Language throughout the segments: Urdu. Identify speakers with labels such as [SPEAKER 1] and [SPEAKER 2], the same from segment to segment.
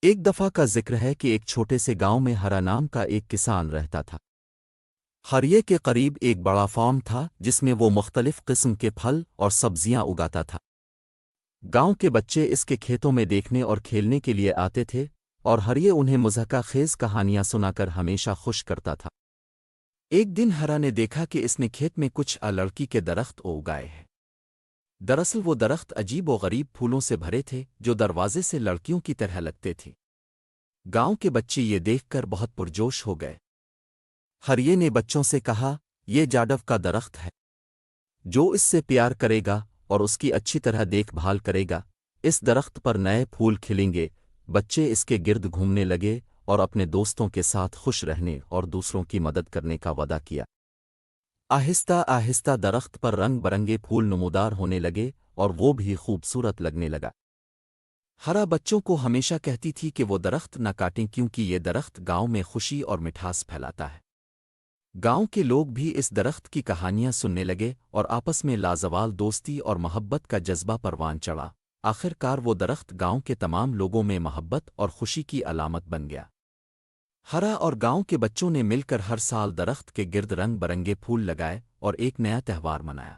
[SPEAKER 1] ایک دفعہ کا ذکر ہے کہ ایک چھوٹے سے گاؤں میں ہرا نام کا ایک کسان رہتا تھا۔ ہریے کے قریب ایک بڑا فارم تھا جس میں وہ مختلف قسم کے پھل اور سبزیاں اگاتا تھا۔ گاؤں کے بچے اس کے کھیتوں میں دیکھنے اور کھیلنے کے لیے آتے تھے، اور ہریے انہیں مضحکہ خیز کہانیاں سنا کر ہمیشہ خوش کرتا تھا۔ ایک دن ہرا نے دیکھا کہ اس نے کھیت میں کچھ لڑکی کے درخت اگائے ہیں۔ دراصل وہ درخت عجیب و غریب پھولوں سے بھرے تھے جو دروازے سے لڑکیوں کی طرح لگتے تھے۔ گاؤں کے بچے یہ دیکھ کر بہت پرجوش ہو گئے۔ ہریے نے بچوں سے کہا، یہ جاڈو کا درخت ہے۔ جو اس سے پیار کرے گا اور اس کی اچھی طرح دیکھ بھال کرے گا، اس درخت پر نئے پھول کھلیں گے۔ بچے اس کے گرد گھومنے لگے اور اپنے دوستوں کے ساتھ خوش رہنے اور دوسروں کی مدد کرنے کا وعدہ کیا۔ آہستہ آہستہ درخت پر رنگ برنگے پھول نمودار ہونے لگے اور وہ بھی خوبصورت لگنے لگا۔ ہرا بچوں کو ہمیشہ کہتی تھی کہ وہ درخت نہ کاٹیں کیونکہ یہ درخت گاؤں میں خوشی اور مٹھاس پھیلاتا ہے۔ گاؤں کے لوگ بھی اس درخت کی کہانیاں سننے لگے اور آپس میں لازوال دوستی اور محبت کا جذبہ پروان چڑھا۔ آخر کار وہ درخت گاؤں کے تمام لوگوں میں محبت اور خوشی کی علامت بن گیا۔ ہرا اور گاؤں کے بچوں نے مل کر ہر سال درخت کے گرد رنگ برنگے پھول لگائے اور ایک نیا تہوار منایا۔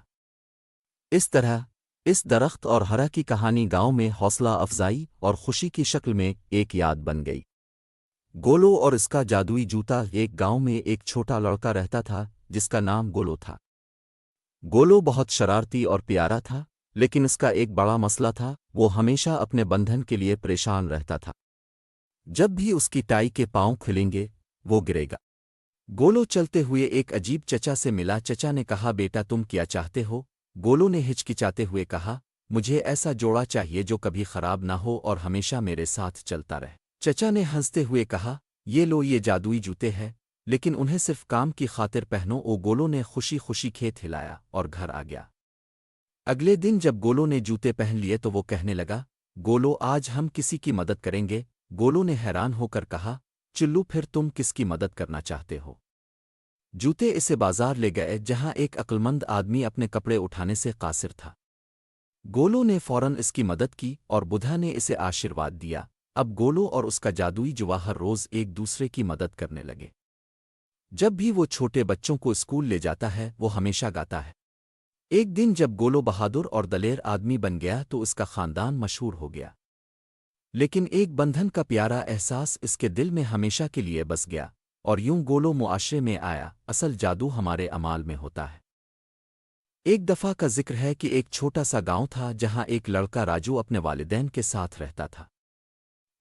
[SPEAKER 1] اس طرح اس درخت اور ہرا کی کہانی گاؤں میں حوصلہ افزائی اور خوشی کی شکل میں ایک یاد بن گئی۔ گولو اور اس کا جادوئی جوتا۔ ایک گاؤں میں ایک چھوٹا لڑکا رہتا تھا جس کا نام گولو تھا۔ گولو بہت شرارتی اور پیارا تھا، لیکن اس کا ایک بڑا مسئلہ تھا، وہ ہمیشہ اپنے بندھن کے لیے پریشان رہتا تھا۔ جب بھی اس کی ٹائی کے پاؤں کھلیں گے وہ گرے گا۔ گولو چلتے ہوئے ایک عجیب چچا سے ملا۔ چچا نے کہا، بیٹا تم کیا چاہتے ہو؟ گولو نے ہچکچاتے ہوئے کہا، مجھے ایسا جوڑا چاہیے جو کبھی خراب نہ ہو اور ہمیشہ میرے ساتھ چلتا رہے۔ چچا نے ہنستے ہوئے کہا، یہ لو، یہ جادوئی جوتے ہیں، لیکن انہیں صرف کام کی خاطر پہنو۔ گولو نے خوشی خوشی کھیت ہلایا اور گھر آ گیا۔ اگلے دن جب گولو نے جوتے پہن لیے تو وہ کہنے لگا، گولو آج ہم کسی کی مدد کریں گے۔ گولو نے حیران ہو کر کہا، چلو پھر تم کس کی مدد کرنا چاہتے ہو؟ جوتے اسے بازار لے گئے جہاں ایک عقلمند آدمی اپنے کپڑے اٹھانے سے قاصر تھا۔ گولو نے فوراً اس کی مدد کی اور بدھا نے اسے آشیرواد دیا۔ اب گولو اور اس کا جادوئی جوہر ہر روز ایک دوسرے کی مدد کرنے لگے۔ جب بھی وہ چھوٹے بچوں کو اسکول لے جاتا ہے وہ ہمیشہ گاتا ہے۔ ایک دن جب گولو بہادر اور دلیر آدمی بن گیا تو اس کا خاندان مشہور ہو گیا۔ لیکن ایک بندھن کا پیارا احساس اس کے دل میں ہمیشہ کے لیے بس گیا، اور یوں گولو معاشرے میں آیا۔ اصل جادو ہمارے اعمال میں ہوتا ہے۔ ایک دفعہ کا ذکر ہے کہ ایک چھوٹا سا گاؤں تھا جہاں ایک لڑکا راجو اپنے والدین کے ساتھ رہتا تھا۔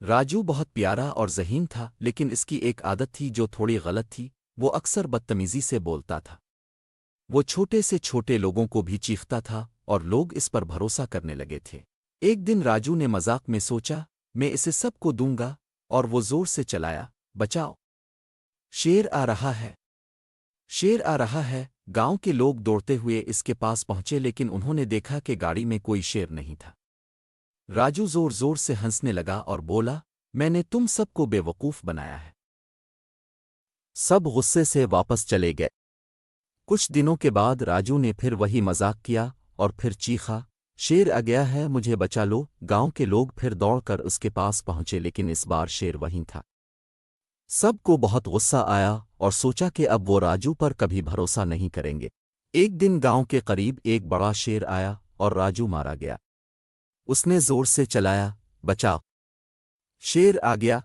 [SPEAKER 1] راجو بہت پیارا اور ذہین تھا، لیکن اس کی ایک عادت تھی جو تھوڑی غلط تھی، وہ اکثر بدتمیزی سے بولتا تھا۔ وہ چھوٹے سے چھوٹے لوگوں کو بھی چیختا تھا اور لوگ اس پر بھروسہ کرنے لگے تھے۔ ایک دن راجو نے مذاق میں سوچا، میں اسے سب کو دوں گا، اور وہ زور سے چلایا، بچاؤ، شیر آ رہا ہے، شیر آ رہا ہے۔ گاؤں کے لوگ دوڑتے ہوئے اس کے پاس پہنچے لیکن انہوں نے دیکھا کہ گاڑی میں کوئی شیر نہیں تھا۔ راجو زور زور سے ہنسنے لگا اور بولا، میں نے تم سب کو بے وقوف بنایا ہے۔ سب غصے سے واپس چلے گئے۔ کچھ دنوں کے بعد راجو نے پھر وہی مذاق کیا اور پھر چیخا، شیر آ گیا ہے، مجھے بچا لو۔ گاؤں کے لوگ پھر دوڑ کر اس کے پاس پہنچے لیکن اس بار شیر وہیں تھا۔ سب کو بہت غصہ آیا اور سوچا کہ اب وہ راجو پر کبھی بھروسہ نہیں کریں گے۔ ایک دن گاؤں کے قریب ایک بڑا شیر آیا اور راجو مارا گیا۔ اس نے زور سے چلایا، بچاؤ، شیر آ گیا،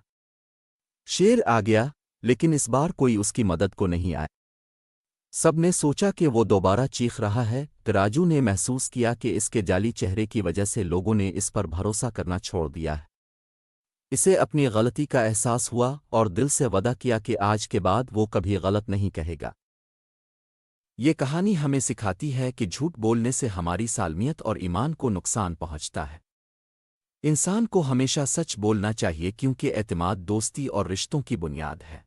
[SPEAKER 1] شیر آ گیا، لیکن اس بار کوئی اس کی مدد کو نہیں آیا۔ سب نے سوچا کہ وہ دوبارہ چیخ رہا ہے۔ راجو نے محسوس کیا کہ اس کے جعلی چہرے کی وجہ سے لوگوں نے اس پر بھروسہ کرنا چھوڑ دیا ہے۔ اسے اپنی غلطی کا احساس ہوا اور دل سے وعدہ کیا کہ آج کے بعد وہ کبھی غلط نہیں کہے گا۔ یہ کہانی ہمیں سکھاتی ہے کہ جھوٹ بولنے سے ہماری سالمیت اور ایمان کو نقصان پہنچتا ہے۔ انسان کو ہمیشہ سچ بولنا چاہیے کیونکہ اعتماد دوستی اور رشتوں کی بنیاد ہے۔